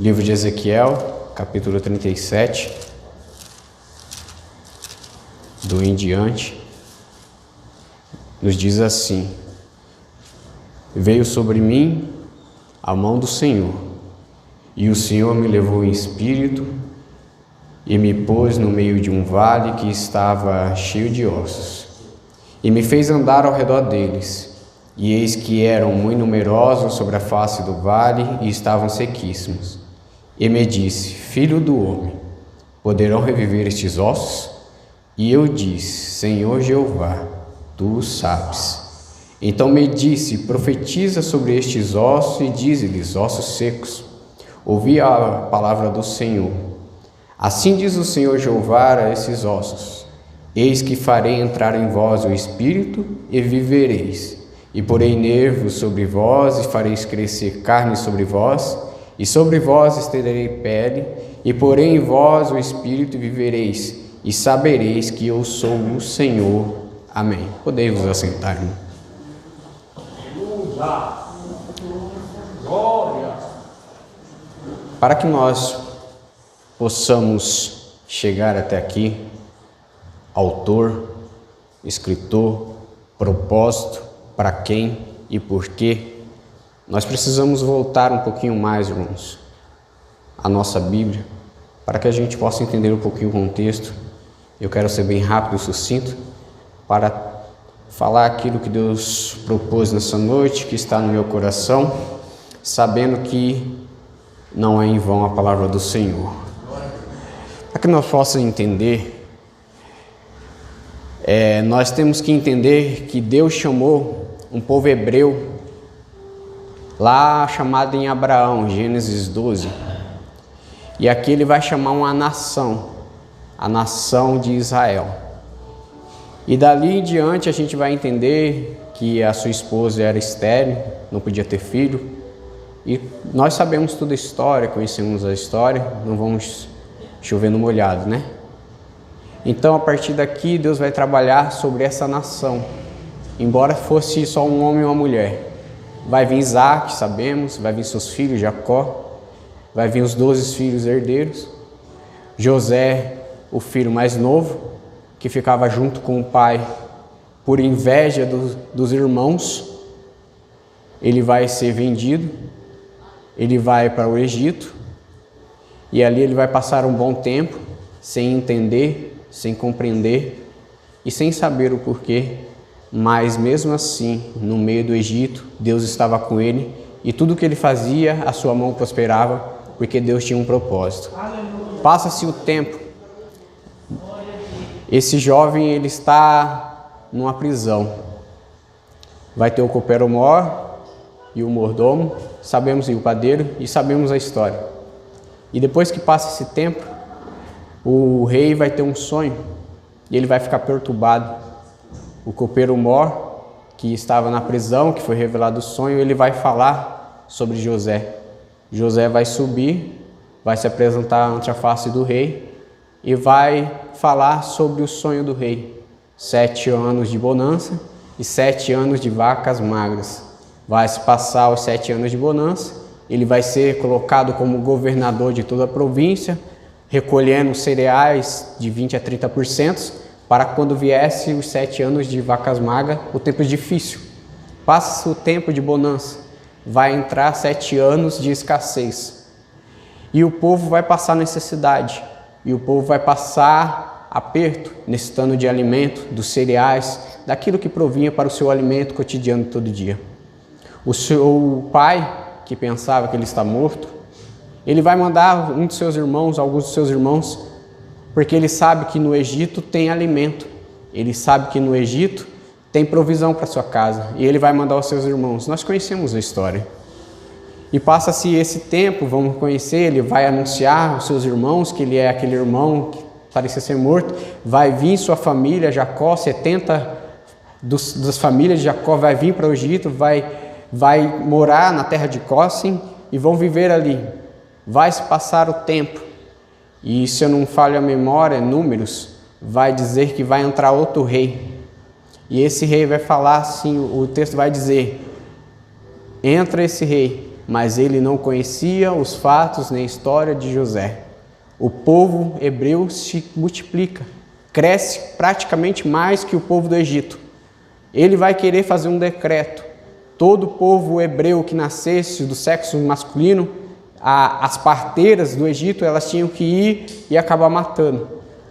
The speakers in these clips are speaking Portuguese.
Livro de Ezequiel, capítulo 37, do em diante, nos diz assim: Veio sobre mim a mão do Senhor, e o Senhor me levou em espírito e me pôs no meio de um vale que estava cheio de ossos, e me fez andar ao redor deles, e eis que eram muito numerosos sobre a face do vale e estavam sequíssimos. E me disse: Filho do homem, poderão reviver estes ossos? E eu disse: Senhor Jeová, tu o sabes. Então me disse: Profetiza sobre estes ossos e dize-lhes: ossos secos, ouvi a palavra do Senhor. Assim diz o Senhor Jeová a esses ossos: Eis que farei entrar em vós o espírito e vivereis, e porei nervos sobre vós e fareis crescer carne sobre vós, e sobre vós estenderei pele, e porei em vós o espírito e vivereis, e sabereis que eu sou o Senhor. Amém. Podeis vos assentar, irmão. Glória. Para que nós possamos chegar até aqui, autor, escritor, propósito, para quem e por quê, nós precisamos voltar um pouquinho mais, irmãos, à nossa Bíblia, para que a gente possa entender um pouquinho o contexto. Eu quero ser bem rápido e sucinto para falar aquilo que Deus propôs nessa noite, que está no meu coração, sabendo que não é em vão a palavra do Senhor. Para que nós possamos entender, nós temos que entender que Deus chamou um povo hebreu, lá chamado em Abraão, Gênesis 12, e aqui ele vai chamar uma nação, a nação de Israel. E dali em diante a gente vai entender que a sua esposa era estéril, não podia ter filho, e nós sabemos toda a história, conhecemos a história, não vamos chover no molhado, né? Então a partir daqui Deus vai trabalhar sobre essa nação, embora fosse só um homem e uma mulher. Vai vir Isaac, sabemos, vai vir seus filhos, Jacó, vai vir os 12 filhos herdeiros, José, o filho mais novo, que ficava junto com o pai por inveja dos irmãos, ele vai ser vendido, ele vai para o Egito, e ali ele vai passar um bom tempo, sem entender, sem compreender e sem saber o porquê. Mas mesmo assim, no meio do Egito, Deus estava com ele, e tudo que ele fazia, a sua mão prosperava, porque Deus tinha um propósito. Passa-se o tempo, esse jovem ele está numa prisão. Vai ter o copeiro-mor e o mordomo, sabemos, e o padeiro, e sabemos a história. E depois que passa esse tempo, o rei vai ter um sonho, e ele vai ficar perturbado. O copeiro-mor, que estava na prisão, que foi revelado o sonho, ele vai falar sobre José. José vai subir, vai se apresentar ante a face do rei e vai falar sobre o sonho do rei. 7 anos de bonança e 7 anos de vacas magras. Vai se passar os 7 anos de bonança, ele vai ser colocado como governador de toda a província, recolhendo cereais de 20% a 30%, para quando viesse os 7 anos de vacas magras, o tempo difícil. Passa-se o tempo de bonança, vai entrar 7 anos de escassez. E o povo vai passar necessidade, e o povo vai passar aperto, necessitando de alimento, dos cereais, daquilo que provinha para o seu alimento cotidiano todo dia. O seu pai, que pensava que ele está morto, ele vai mandar um de seus irmãos, alguns de seus irmãos, porque ele sabe que no Egito tem alimento, ele sabe que no Egito tem provisão para sua casa, e ele vai mandar os seus irmãos. Nós conhecemos a história. E passa-se esse tempo, vamos conhecer, ele vai anunciar aos seus irmãos que ele é aquele irmão que parecia ser morto, vai vir sua família, Jacó, 70 das famílias de Jacó vai vir para o Egito, vai morar na terra de Gósen e vão viver ali. Vai se passar o tempo. E se eu não falho a memória, Números, vai dizer que vai entrar outro rei. E esse rei vai falar assim, o texto vai dizer: entra esse rei, mas ele não conhecia os fatos nem a história de José. O povo hebreu se multiplica, cresce praticamente mais que o povo do Egito. Ele vai querer fazer um decreto. Todo povo hebreu que nascesse do sexo masculino, as parteiras do Egito, elas tinham que ir e acabar matando.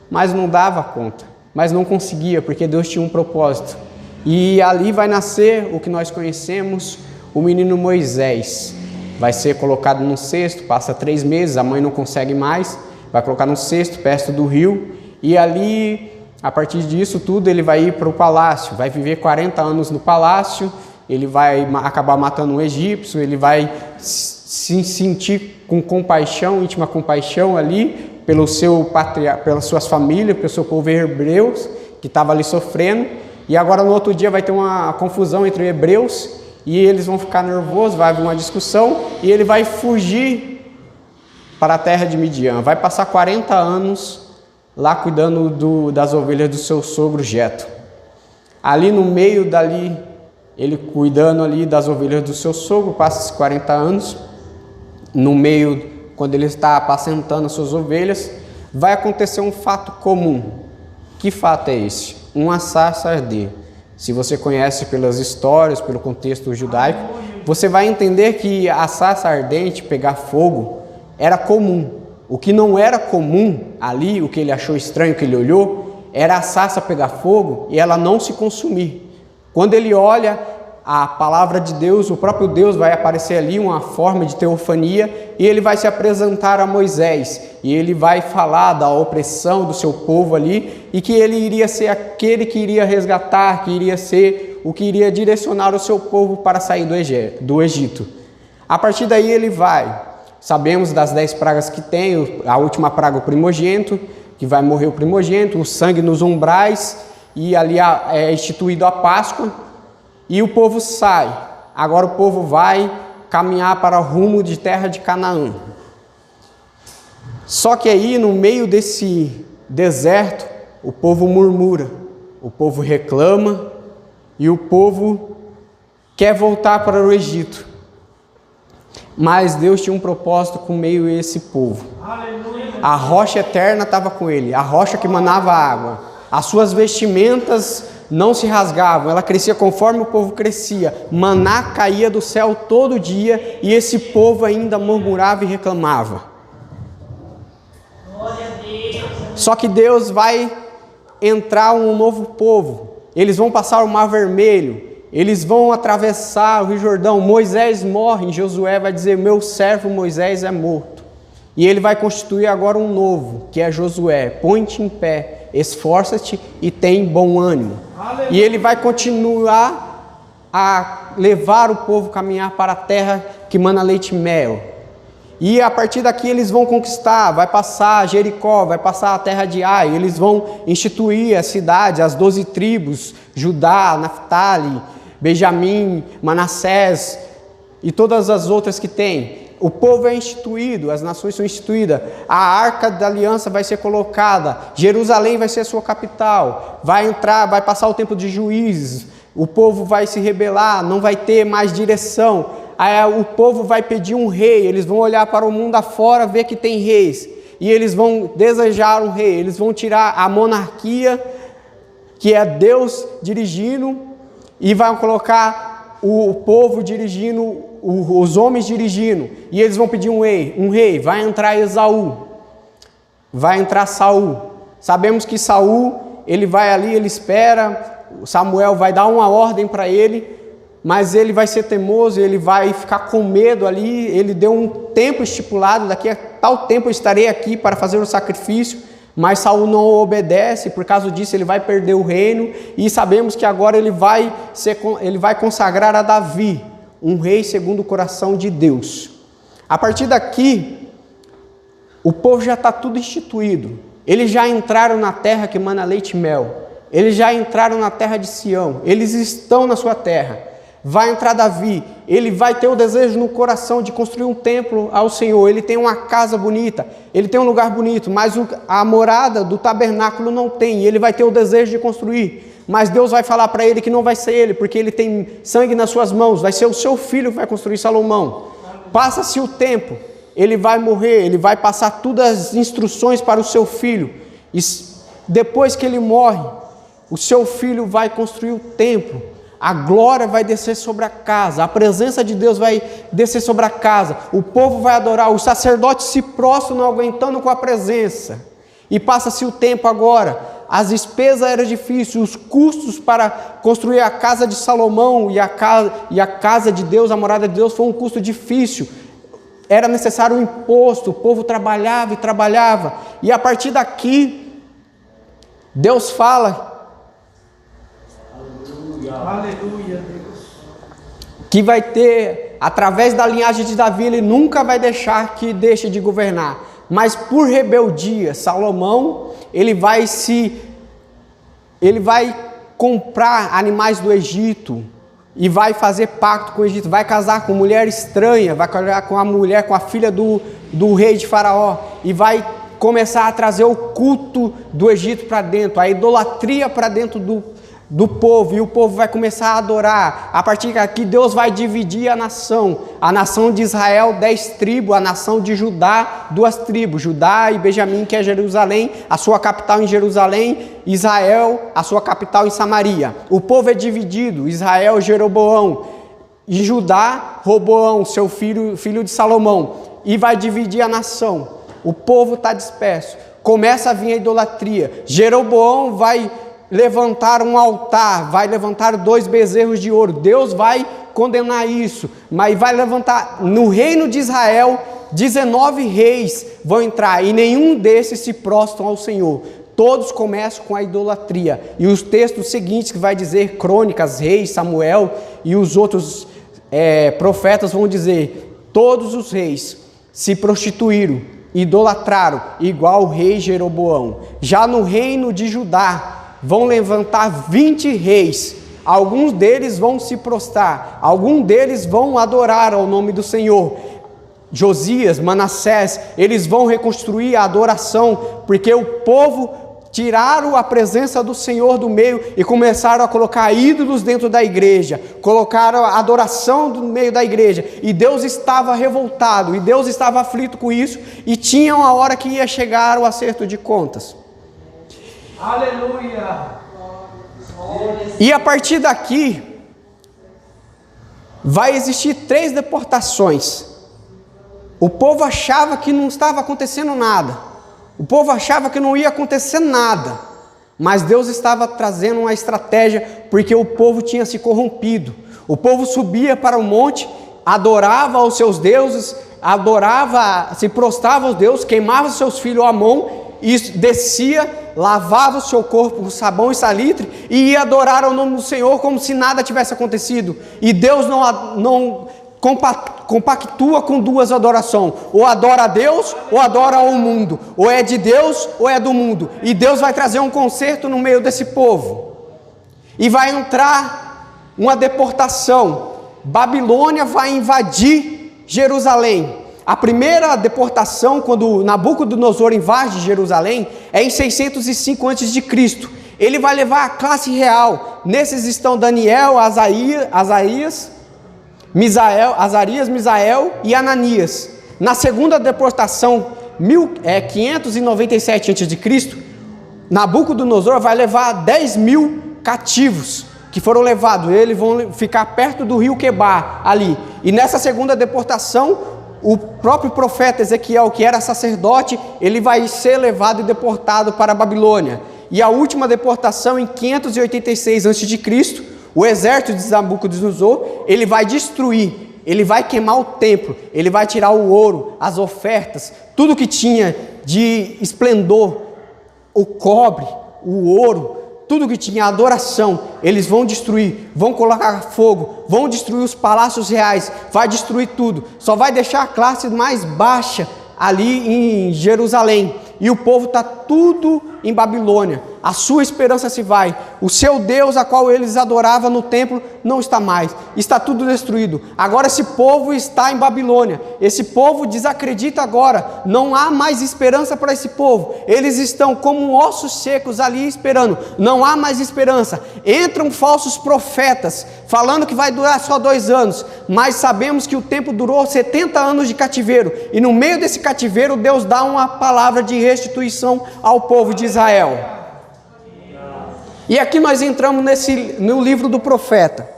Mas não dava conta, mas não conseguia, porque Deus tinha um propósito. E ali vai nascer o que nós conhecemos, o menino Moisés. Vai ser colocado num cesto, passa 3 meses, a mãe não consegue mais, vai colocar num cesto perto do rio, e ali, a partir disso tudo, ele vai ir para o palácio, vai viver 40 anos no palácio, ele vai acabar matando um egípcio, ele vai se sentir com compaixão, íntima compaixão ali, pelas suas famílias, pelo seu povo hebreu, que estava ali sofrendo, e agora no outro dia vai ter uma confusão entre hebreus, e eles vão ficar nervosos, vai haver uma discussão, e ele vai fugir para a terra de Midian, vai passar 40 anos lá cuidando das ovelhas do seu sogro Jetro. Ali no meio dali, ele cuidando ali das ovelhas do seu sogro, passa esses 40 anos, no meio, quando ele está apacentando as suas ovelhas, vai acontecer um fato comum. Que fato é esse? Uma sarça arder. Se você conhece pelas histórias, pelo contexto judaico, você vai entender que a sarça ardente pegar fogo era comum. O que não era comum ali, o que ele achou estranho, que ele olhou, era a sarça pegar fogo e ela não se consumir. Quando ele olha a palavra de Deus, o próprio Deus vai aparecer ali, uma forma de teofania, e ele vai se apresentar a Moisés, e ele vai falar da opressão do seu povo ali, e que ele iria ser aquele que iria resgatar, que iria ser o que iria direcionar o seu povo para sair do Egito. A partir daí ele vai, sabemos das 10 pragas que tem, a última praga o primogênito, que vai morrer o primogênito, o sangue nos umbrais, e ali é instituído a Páscoa, e o povo sai. Agora o povo vai caminhar para o rumo de terra de Canaã. Só que aí, no meio desse deserto, o povo murmura, o povo reclama, e o povo quer voltar para o Egito. Mas Deus tinha um propósito com meio a esse povo. A rocha eterna estava com ele, a rocha que manava água. As suas vestimentas não se rasgavam, ela crescia conforme o povo crescia. Maná caía do céu todo dia e esse povo ainda murmurava e reclamava. Só que Deus vai entrar um novo povo. Eles vão passar o Mar Vermelho, eles vão atravessar o Rio Jordão. Moisés morre, e Josué vai dizer: meu servo Moisés é morto. E ele vai constituir agora um novo, que é Josué. Põe-te em pé, esforça-te e tem bom ânimo. Aleluia. E ele vai continuar a levar o povo a caminhar para a terra que mana leite e mel. E a partir daqui eles vão conquistar, vai passar Jericó, vai passar a terra de Ai, eles vão instituir as cidades, as 12 tribos, Judá, Naftali, Benjamim, Manassés e todas as outras que tem. O povo é instituído, as nações são instituídas, a arca da aliança vai ser colocada, Jerusalém vai ser a sua capital, vai passar o tempo de juízes, o povo vai se rebelar, não vai ter mais direção, aí o povo vai pedir um rei, eles vão olhar para o mundo afora, ver que tem reis, e eles vão desejar um rei, eles vão tirar a monarquia, que é Deus dirigindo, e vão colocar o povo dirigindo, os homens dirigindo, e eles vão pedir um rei, vai entrar Esaú, vai entrar Saul. Sabemos que Saul, ele vai ali, ele espera, Samuel vai dar uma ordem para ele, mas ele vai ser teimoso, ele vai ficar com medo ali, ele deu um tempo estipulado, daqui a tal tempo eu estarei aqui para fazer o sacrifício, mas Saul não obedece, por causa disso ele vai perder o reino, e sabemos que agora ele vai consagrar a Davi, um rei segundo o coração de Deus. A partir daqui, o povo já está tudo instituído, eles já entraram na terra que mana leite e mel, eles já entraram na terra de Sião, eles estão na sua terra. Vai entrar Davi, ele vai ter o desejo no coração de construir um templo ao Senhor, ele tem uma casa bonita, ele tem um lugar bonito, mas a morada do tabernáculo não tem, e ele vai ter o desejo de construir, mas Deus vai falar para ele que não vai ser ele, porque ele tem sangue nas suas mãos, vai ser o seu filho que vai construir Salomão. Passa-se o tempo, ele vai morrer, ele vai passar todas as instruções para o seu filho. E depois que ele morre, o seu filho vai construir o templo. A glória vai descer sobre a casa, a presença de Deus vai descer sobre a casa, o povo vai adorar, os sacerdotes se prostram, não aguentando com a presença. E passa-se o tempo agora, as despesas eram difíceis, os custos para construir a casa de Salomão e a casa de Deus, a morada de Deus, foi um custo difícil. Era necessário um imposto, o povo trabalhava e trabalhava. E a partir daqui, Deus fala... Aleluia, Deus. Que vai ter, através da linhagem de Davi, ele nunca vai deixar que deixe de governar. Mas por rebeldia, Salomão, ele vai comprar animais do Egito e vai fazer pacto com o Egito, vai casar com mulher estranha, vai casar com a filha do rei de Faraó e vai começar a trazer o culto do Egito para dentro, a idolatria para dentro do povo, e o povo vai começar a adorar. A partir daqui Deus vai dividir a nação de Israel 10 tribos, a nação de Judá 2 tribos, Judá e Benjamim, que é Jerusalém, a sua capital em Jerusalém, Israel, a sua capital em Samaria. O povo é dividido, Israel, Jeroboão, e Judá, Roboão, seu filho de Salomão, e vai dividir a nação. O povo está disperso, começa a vir a idolatria. Jeroboão vai levantar um altar, vai levantar 2 bezerros de ouro. Deus vai condenar isso, mas vai levantar no reino de Israel 19 reis vão entrar e nenhum desses se prostram ao Senhor. Todos começam com a idolatria. E os textos seguintes que vai dizer Crônicas, Reis, Samuel e os outros profetas vão dizer: todos os reis se prostituíram, idolatraram, igual o rei Jeroboão. Já no reino de Judá vão levantar 20 reis, alguns deles vão se prostrar, alguns deles vão adorar ao nome do Senhor. Josias, Manassés, eles vão reconstruir a adoração, porque o povo tiraram a presença do Senhor do meio e começaram a colocar ídolos dentro da igreja, colocaram a adoração no meio da igreja, e Deus estava revoltado, e Deus estava aflito com isso, e tinha uma hora que ia chegar o acerto de contas. Aleluia! E a partir daqui vai existir 3 deportações. O povo achava que não estava acontecendo nada, o povo achava que não ia acontecer nada, mas Deus estava trazendo uma estratégia, porque o povo tinha se corrompido. O povo subia para o monte, adorava aos seus deuses, se prostrava aos deuses, queimava seus filhos à mão, e descia, lavava o seu corpo com sabão e salitre e ia adorar ao nome do Senhor como se nada tivesse acontecido. E Deus não compactua com 2 adorações: ou adora a Deus ou adora ao mundo, ou é de Deus ou é do mundo. E Deus vai trazer um conserto no meio desse povo, e vai entrar uma deportação. Babilônia vai invadir Jerusalém. A primeira deportação, quando Nabucodonosor invade Jerusalém, é em 605 a.C. Ele vai levar a classe real. Nesses estão Daniel, Azarias, Misael e Ananias. Na segunda deportação, 597 a.C., Nabucodonosor vai levar 10.000 cativos que foram levados. Eles vão ficar perto do rio Quebar, ali. E nessa segunda deportação, o próprio profeta Ezequiel, que era sacerdote, ele vai ser levado e deportado para a Babilônia. E a última deportação, em 586 a.C., o exército de Nabucodonosor, ele vai destruir, ele vai queimar o templo, ele vai tirar o ouro, as ofertas, tudo que tinha de esplendor, o cobre, o ouro, tudo que tinha adoração, eles vão destruir, vão colocar fogo, vão destruir os palácios reais, vai destruir tudo, só vai deixar a classe mais baixa ali em Jerusalém. E o povo está tudo em Babilônia. A sua esperança se vai. O seu Deus, a qual eles adoravam no templo, não está mais. Está tudo destruído. Agora esse povo está em Babilônia. Esse povo desacredita agora. Não há mais esperança para esse povo. Eles estão como ossos secos ali esperando. Não há mais esperança. Entram falsos profetas, falando que vai durar só 2 anos. Mas sabemos que o tempo durou 70 anos de cativeiro. E no meio desse cativeiro, Deus dá uma palavra de restituição ao povo de Israel. E aqui nós entramos no livro do profeta.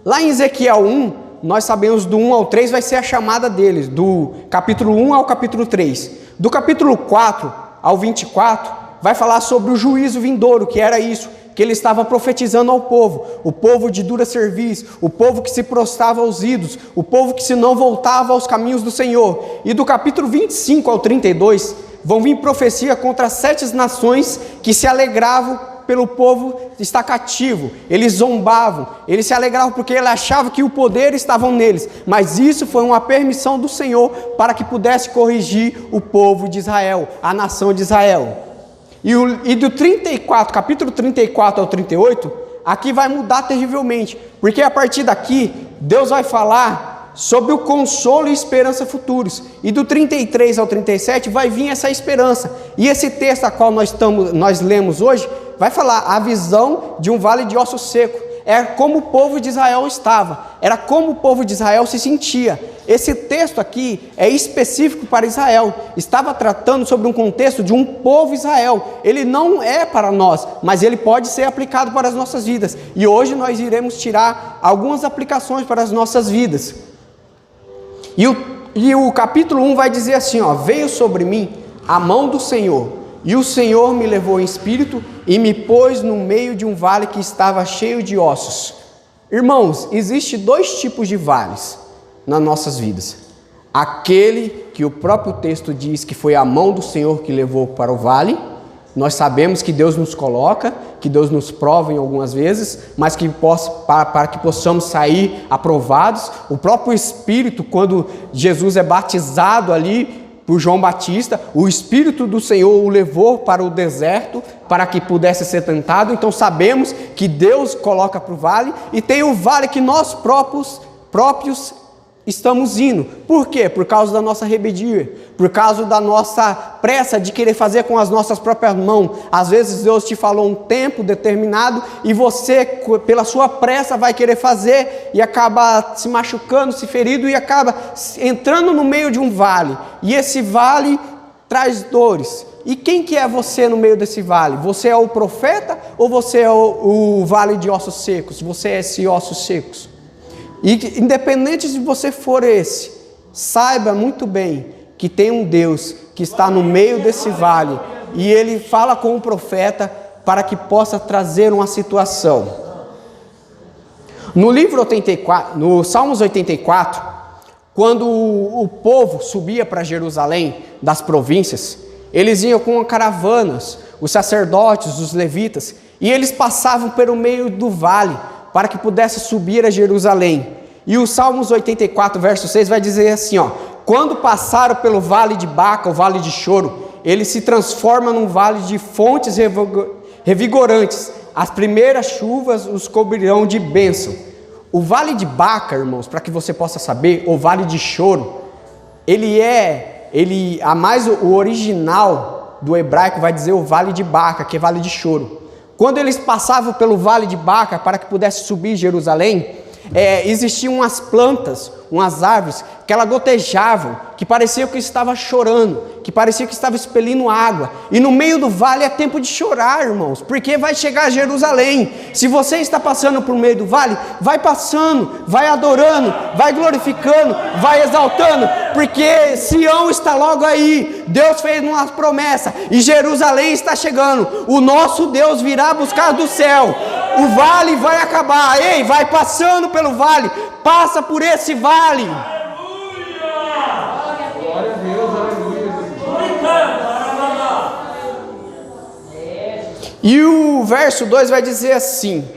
Lá em Ezequiel 1, nós sabemos do 1 ao 3 vai ser a chamada deles, do capítulo 1 ao capítulo 3. Do capítulo 4 ao 24, vai falar sobre o juízo vindouro, que era isso, que ele estava profetizando ao povo, o povo de dura cerviz, o povo que se prostrava aos ídolos, o povo que se não voltava aos caminhos do Senhor. E do capítulo 25 ao 32, vão vir profecia contra as 7 nações que se alegravam pelo povo estar cativo. Eles zombavam, eles se alegravam porque eles achavam que o poder estava neles, mas isso foi uma permissão do Senhor para que pudesse corrigir o povo de Israel, a nação de Israel. E do 34, capítulo 34 ao 38, aqui vai mudar terrivelmente, porque a partir daqui, Deus vai falar sobre o consolo e esperança futuros, e do 33 ao 37 vai vir essa esperança, e esse texto a qual nós lemos hoje, vai falar a visão de um vale de ossos secos. É como o povo de Israel estava, era como o povo de Israel se sentia. Esse texto aqui é específico para Israel, estava tratando sobre um contexto de um povo Israel. Ele não é para nós, mas ele pode ser aplicado para as nossas vidas, e hoje nós iremos tirar algumas aplicações para as nossas vidas. E o capítulo 1 vai dizer assim, veio sobre mim a mão do Senhor, e o Senhor me levou em espírito e me pôs no meio de um vale que estava cheio de ossos. Irmãos, existem 2 tipos de vales nas nossas vidas. Aquele que o próprio texto diz que foi a mão do Senhor que levou para o vale. Nós sabemos que Deus nos coloca, que Deus nos prova em algumas vezes, mas que para que possamos sair aprovados. O próprio Espírito, quando Jesus é batizado ali por João Batista, o Espírito do Senhor o levou para o deserto, para que pudesse ser tentado. Então sabemos que Deus coloca para o vale, e tem o vale que nós próprios estamos indo. Por quê? Por causa da nossa rebeldia, por causa da nossa pressa de querer fazer com as nossas próprias mãos. Às vezes Deus te falou um tempo determinado e você, pela sua pressa, vai querer fazer e acaba se machucando, se ferindo e acaba entrando no meio de um vale. E esse vale traz dores. E quem que é você no meio desse vale? Você é o profeta ou você é o vale de ossos secos? Você é esse ossos secos? E independente de você for esse, saiba muito bem que tem um Deus que está no meio desse vale, e ele fala com o profeta para que possa trazer uma situação. No livro 84, no Salmos 84, quando o povo subia para Jerusalém das províncias, eles iam com caravanas, os sacerdotes, os levitas, e eles passavam pelo meio do vale, para que pudesse subir a Jerusalém. E o Salmos 84, verso 6 vai dizer assim, quando passaram pelo vale de Baca, o vale de choro, ele se transforma num vale de fontes revigorantes. As primeiras chuvas os cobrirão de bênção. O vale de Baca, irmãos, para que você possa saber, o vale de choro, o original do hebraico vai dizer o vale de Baca, que é vale de choro. Quando eles passavam pelo vale de Baca para que pudesse subir Jerusalém, existiam umas plantas, umas árvores que ela gotejavam, que parecia que estava chorando, que parecia que estava expelindo água. E no meio do vale é tempo de chorar, irmãos, porque vai chegar a Jerusalém. Se você está passando por meio do vale, vai passando, vai adorando, vai glorificando, vai exaltando, porque Sião está logo aí. Deus fez uma promessa e Jerusalém está chegando. O nosso Deus virá buscar do céu. O vale vai acabar. Ei, vai passando pelo vale, passa por esse vale. Glória a Deus, aleluia. E o verso 2 vai dizer assim: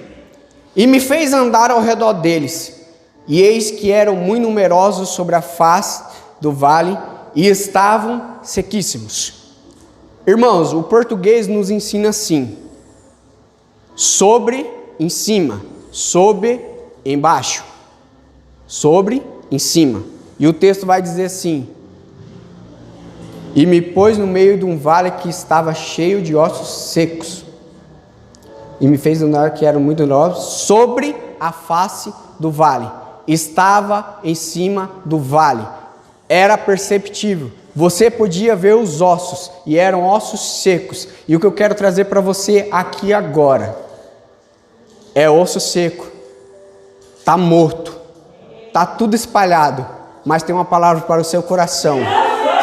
e me fez andar ao redor deles, e eis que eram muito numerosos sobre a face do vale, e estavam sequíssimos. Irmãos, o português nos ensina assim: sobre, em cima, sob, embaixo, sobre, em cima. E o texto vai dizer assim: e me pôs no meio de um vale que estava cheio de ossos secos, e me fez andar que eram muito numerosos sobre a face do vale. Estava em cima do vale, era perceptível, você podia ver os ossos, e eram ossos secos. E o que eu quero trazer para você aqui agora é osso seco, está morto, está tudo espalhado, mas tem uma palavra para o seu coração: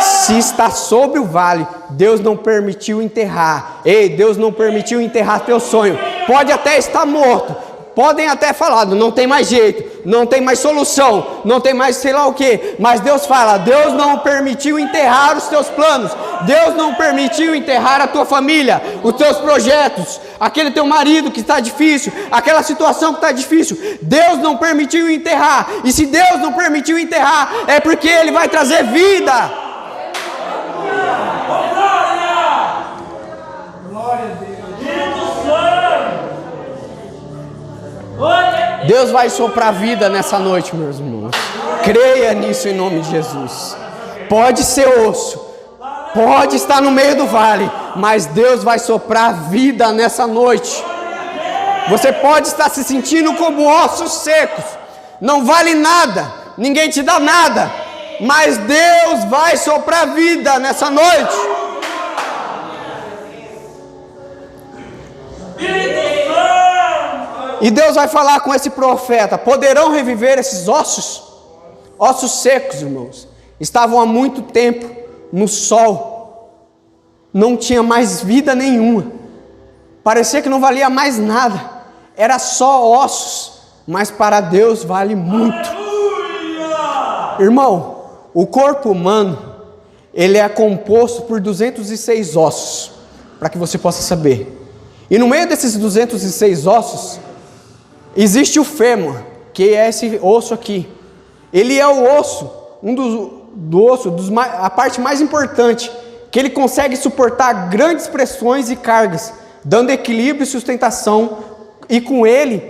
se está sobre o vale, Deus não permitiu enterrar. Ei, Deus não permitiu enterrar teu sonho. Pode até estar morto, podem até falar, não tem mais jeito, não tem mais solução, não tem mais sei lá o que, mas Deus fala: Deus não permitiu enterrar os teus planos, Deus não permitiu enterrar a tua família, os teus projetos, aquele teu marido que está difícil, aquela situação que está difícil, Deus não permitiu enterrar. E se Deus não permitiu enterrar, é porque Ele vai trazer vida. Deus vai soprar vida nessa noite, meus irmãos. Creia nisso em nome de Jesus. Pode ser osso, pode estar no meio do vale, mas Deus vai soprar vida nessa noite. Você pode estar se sentindo como ossos secos, não vale nada, ninguém te dá nada, mas Deus vai soprar vida nessa noite. E Deus vai falar com esse profeta: poderão reviver esses ossos? Ossos secos, irmãos, estavam há muito tempo no sol, não tinha mais vida nenhuma, parecia que não valia mais nada, era só ossos, mas para Deus vale muito. Irmão, o corpo humano, ele é composto por 206 ossos, para que você possa saber. E no meio desses 206 ossos, existe o fêmur, que é esse osso aqui. Ele é o osso, a parte mais importante, que ele consegue suportar grandes pressões e cargas, dando equilíbrio e sustentação, e com ele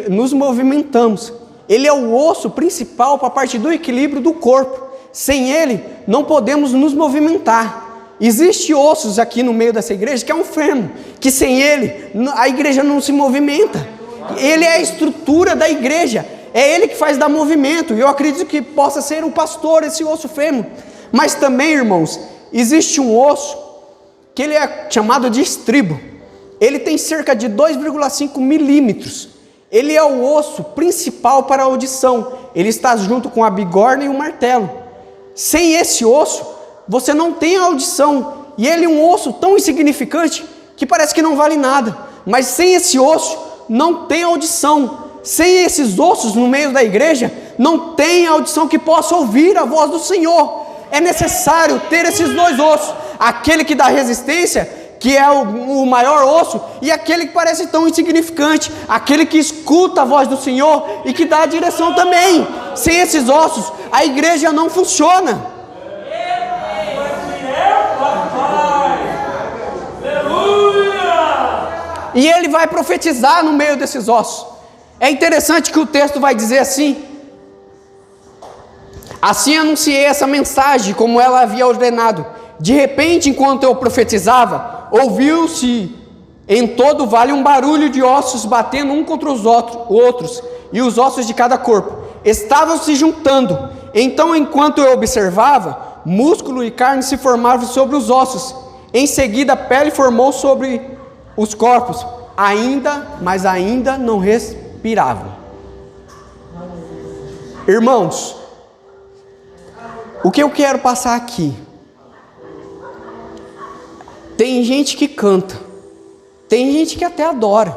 nos movimentamos. Ele é o osso principal para a parte do equilíbrio do corpo. Sem ele, não podemos nos movimentar. Existem ossos aqui no meio dessa igreja, que é um fêmur, que sem ele, a igreja não se movimenta. Ele é a estrutura da igreja, é ele que faz dar movimento. E eu acredito que possa ser o pastor, esse osso fêmur. Mas também, irmãos, existe um osso que ele é chamado de estribo. Ele tem cerca de 2,5 milímetros. Ele é o osso principal para a audição. Ele está junto com a bigorna e o martelo. Sem esse osso, você não tem a audição. E ele é um osso tão insignificante que parece que não vale nada. Mas sem esse osso, não tem audição. Sem esses ossos no meio da igreja, não tem audição que possa ouvir a voz do Senhor. É necessário ter esses dois ossos: aquele que dá resistência, que é o maior osso, e aquele que parece tão insignificante, aquele que escuta a voz do Senhor e que dá a direção também. Sem esses ossos, a igreja não funciona. E ele vai profetizar no meio desses ossos. É interessante que o texto vai dizer assim: assim anunciei essa mensagem como ela havia ordenado. De repente, enquanto eu profetizava, ouviu-se em todo o vale um barulho de ossos batendo um contra os outros, e os ossos de cada corpo estavam se juntando. Então, enquanto eu observava, músculo e carne se formavam sobre os ossos. Em seguida, a pele formou sobre os corpos, mas ainda não respiravam. Irmãos, o que eu quero passar aqui? Tem gente que canta, tem gente que até adora,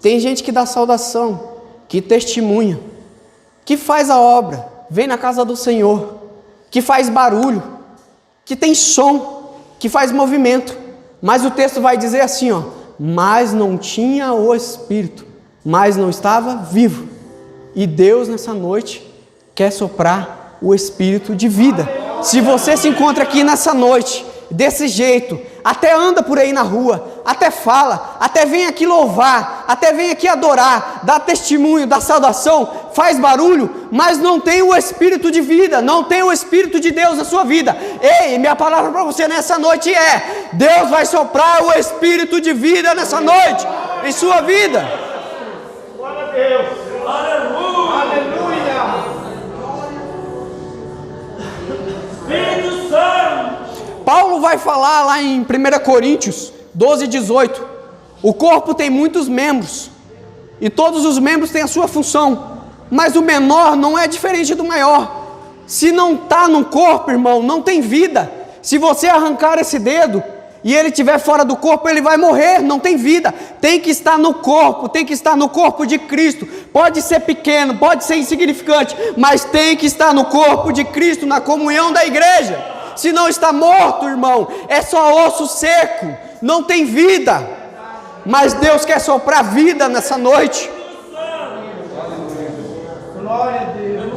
tem gente que dá saudação, que testemunha, que faz a obra, vem na casa do Senhor, que faz barulho, que tem som, que faz movimento. Mas o texto vai dizer assim, mas não tinha o Espírito, mas não estava vivo. E Deus nessa noite quer soprar o Espírito de vida. Se você se encontra aqui nessa noite, desse jeito, até anda por aí na rua, até fala, até vem aqui louvar, até vem aqui adorar, dá testemunho, dá saudação, faz barulho, mas não tem o Espírito de vida, não tem o Espírito de Deus na sua vida. Ei, minha palavra para você nessa noite é: Deus vai soprar o Espírito de vida nessa noite, em sua vida. Glória a Deus. Aleluia. Aleluia. Espírito Santo. Paulo vai falar lá em 1 Coríntios 12, 18. O corpo tem muitos membros, e todos os membros têm a sua função, mas o menor não é diferente do maior. Se não está no corpo, irmão, não tem vida. Se você arrancar esse dedo e ele estiver fora do corpo, ele vai morrer, não tem vida. Tem que estar no corpo, tem que estar no corpo de Cristo. Pode ser pequeno, pode ser insignificante, mas tem que estar no corpo de Cristo, na comunhão da igreja. Se não está morto, irmão, é só osso seco, não tem vida. Mas Deus quer soprar vida nessa noite. Glória a Deus.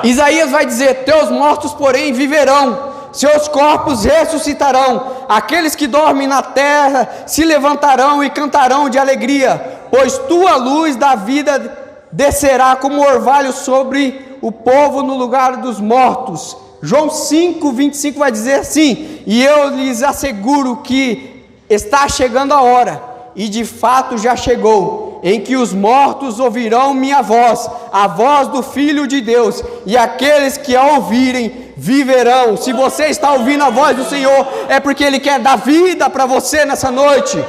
Isaías vai dizer: teus mortos, porém, viverão, seus corpos ressuscitarão. Aqueles que dormem na terra se levantarão e cantarão de alegria, pois tua luz da vida descerá como orvalho sobre o povo no lugar dos mortos. João 5, 25 vai dizer assim: e eu lhes asseguro que está chegando a hora, e de fato já chegou, em que os mortos ouvirão minha voz, a voz do Filho de Deus, e aqueles que a ouvirem viverão. Se você está ouvindo a voz do Senhor, é porque Ele quer dar vida para você nessa noite.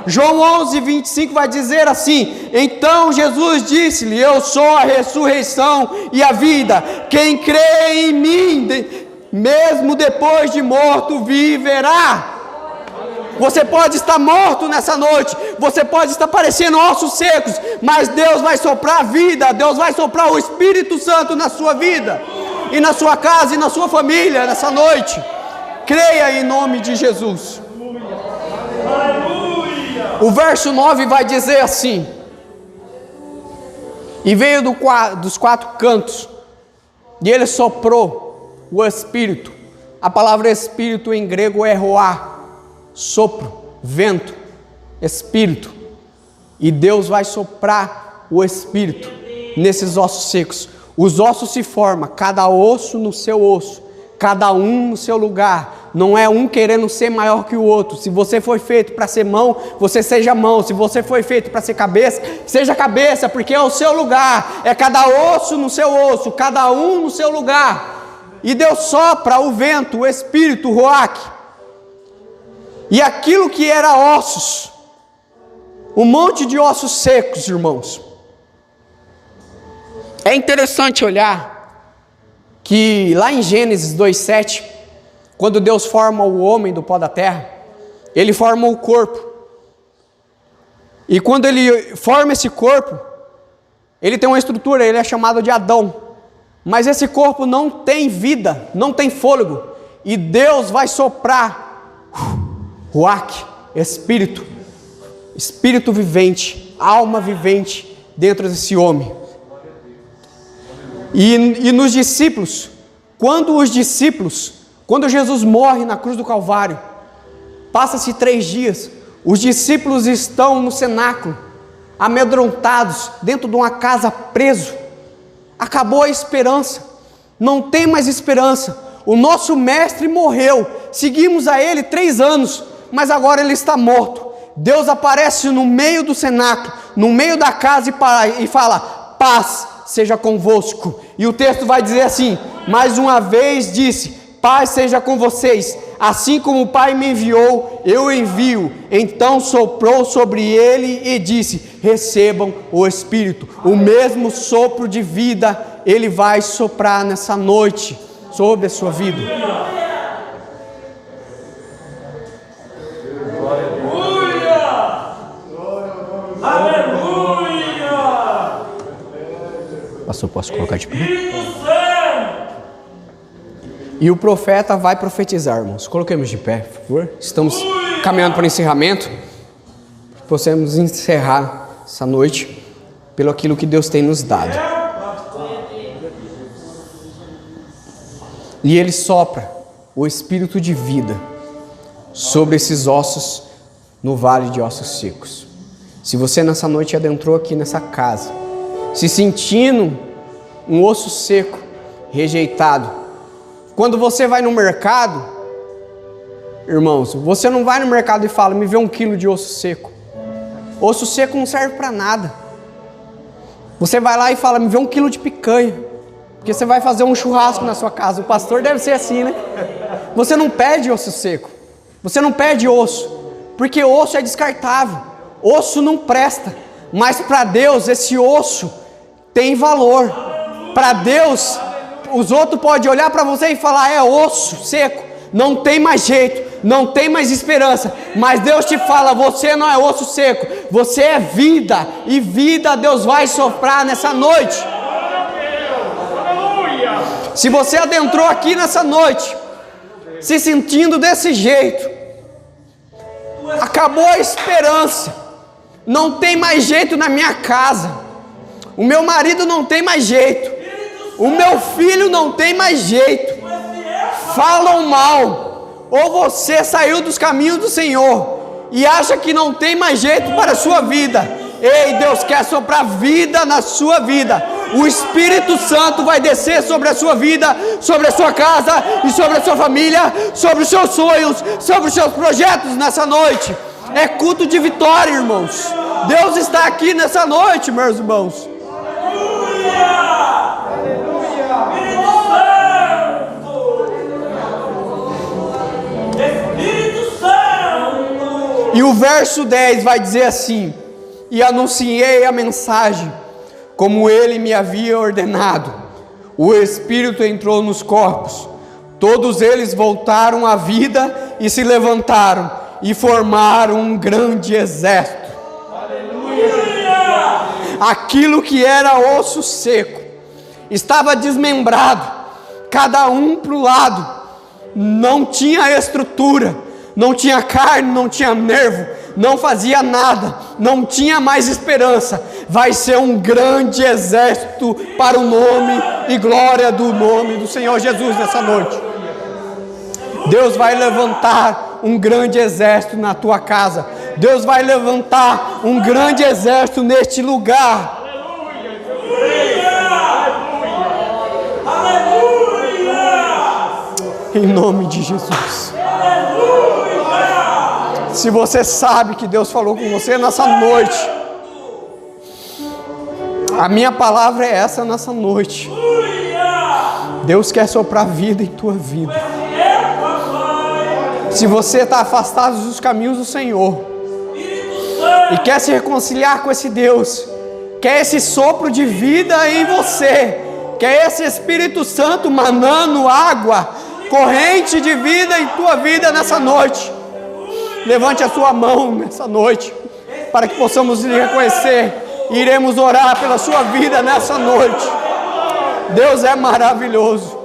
João 11, 25 vai dizer assim: então Jesus disse-lhe: eu sou a ressurreição e a vida, quem crê em mim, mesmo depois de morto, viverá. Você pode estar morto nessa noite, você pode estar parecendo ossos secos, mas Deus vai soprar a vida, Deus vai soprar o Espírito Santo na sua vida, e na sua casa, e na sua família nessa noite. Creia em nome de Jesus. O verso 9 vai dizer assim: e veio dos quatro cantos, e ele soprou o Espírito. A palavra Espírito em grego é roá, sopro, vento, Espírito. E Deus vai soprar o Espírito nesses ossos secos. Os ossos se formam, cada osso no seu osso, cada um no seu lugar. Não é um querendo ser maior que o outro. Se você foi feito para ser mão, você seja mão. Se você foi feito para ser cabeça, seja cabeça, porque é o seu lugar. É cada osso no seu osso, cada um no seu lugar. E Deus sopra o vento, o Espírito, o Ruach. E aquilo que era ossos, um monte de ossos secos, irmãos. É interessante olhar que lá em Gênesis 2:7, quando Deus forma o homem do pó da terra, Ele forma o corpo. E quando Ele forma esse corpo, ele tem uma estrutura, ele é chamado de Adão. Mas esse corpo não tem vida, não tem fôlego. E Deus vai soprar Ruach, espírito vivente, alma vivente dentro desse homem. E nos discípulos, quando Jesus morre na cruz do Calvário, passa-se 3 dias, os discípulos estão no cenáculo, amedrontados, dentro de uma casa preso. Acabou a esperança, não tem mais esperança. O nosso mestre morreu, seguimos a ele 3 anos, mas agora ele está morto. Deus aparece no meio do cenáculo, no meio da casa e fala: paz seja convosco. E o texto vai dizer assim: mais uma vez disse: paz seja com vocês, assim como o Pai me enviou, eu envio. Então soprou sobre ele e disse: recebam o Espírito. O mesmo sopro de vida ele vai soprar nessa noite sobre a sua vida. Pastor, posso colocar de pé? E o profeta vai profetizar, irmãos. Coloquemos de pé, por favor. Estamos caminhando para o encerramento. Possamos encerrar essa noite pelo aquilo que Deus tem nos dado. E Ele sopra o Espírito de vida. sobre esses ossos no vale de ossos secos. Se você nessa noite adentrou aqui nessa casa, se sentindo um osso seco, rejeitado, quando você vai no mercado, irmãos, você não vai no mercado e fala, me vê 1 quilo de osso seco. Osso seco não serve para nada. Você vai lá e fala, me vê 1 quilo de picanha, porque você vai fazer um churrasco na sua casa. O pastor deve ser assim, né? Você não pede osso seco, você não pede osso, porque osso é descartável, osso não presta, mas para Deus esse osso tem valor. Para Deus, os outros podem olhar para você e falar, é osso seco, não tem mais jeito, não tem mais esperança, mas Deus te fala, você não é osso seco, você é vida, e vida Deus vai soprar nessa noite. Se você adentrou aqui nessa noite, se sentindo desse jeito, acabou a esperança, não tem mais jeito na minha casa, o meu marido não tem mais jeito, o meu filho não tem mais jeito, falam mal, ou você saiu dos caminhos do Senhor e acha que não tem mais jeito para a sua vida. Ei, Deus quer soprar vida na sua vida. O Espírito Santo vai descer sobre a sua vida, sobre a sua casa e sobre a sua família, sobre os seus sonhos, sobre os seus projetos nessa noite. É culto de vitória, irmãos. Deus está aqui nessa noite, meus irmãos. E o verso 10 vai dizer assim: e anunciei a mensagem, como ele me havia ordenado. O Espírito entrou nos corpos, todos eles voltaram à vida e se levantaram e formaram um grande exército. Aleluia! Aquilo que era osso seco estava desmembrado, cada um para o lado, não tinha estrutura, não tinha carne, não tinha nervo, não fazia nada, não tinha mais esperança. Vai ser um grande exército para o nome e glória do nome do Senhor Jesus nessa noite. Deus vai levantar um grande exército na tua casa. Deus vai levantar um grande exército neste lugar. Em nome de Jesus. Se você sabe que Deus falou com você nessa noite, a minha palavra é essa nessa noite. Deus quer soprar vida em tua vida. Se você está afastado dos caminhos do Senhor e quer se reconciliar com esse Deus, quer esse sopro de vida em você, quer esse Espírito Santo manando água, corrente de vida em tua vida nessa noite, levante a sua mão nessa noite, para que possamos lhe reconhecer e iremos orar pela sua vida nessa noite. Deus é maravilhoso.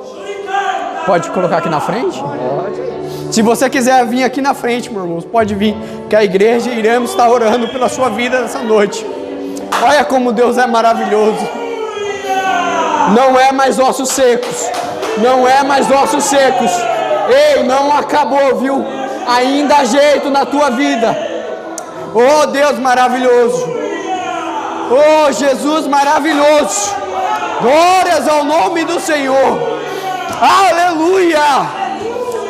Pode colocar aqui na frente? Pode. Se você quiser vir aqui na frente, meu irmão, pode vir, que a igreja iremos estar orando pela sua vida nessa noite. Olha como Deus é maravilhoso. Não é mais ossos secos, não é mais ossos secos. Ei, não acabou, viu? Ainda há jeito na tua vida. Oh Deus maravilhoso, oh Jesus maravilhoso, glórias ao nome do Senhor, aleluia.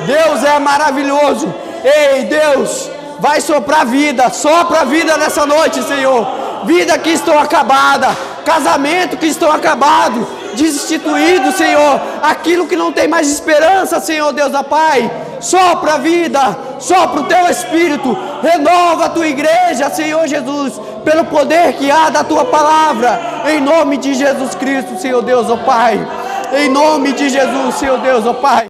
Deus é maravilhoso. Ei, Deus vai soprar vida, sopra a vida nessa noite, Senhor. Vida que estão acabada, casamento que estão acabado, destituído, Senhor, aquilo que não tem mais esperança, Senhor Deus da Pai. Sopra a vida, sopra o teu Espírito, renova a tua igreja, Senhor Jesus, pelo poder que há da tua palavra, em nome de Jesus Cristo, Senhor Deus, ó Pai, em nome de Jesus, Senhor Deus, ó Pai.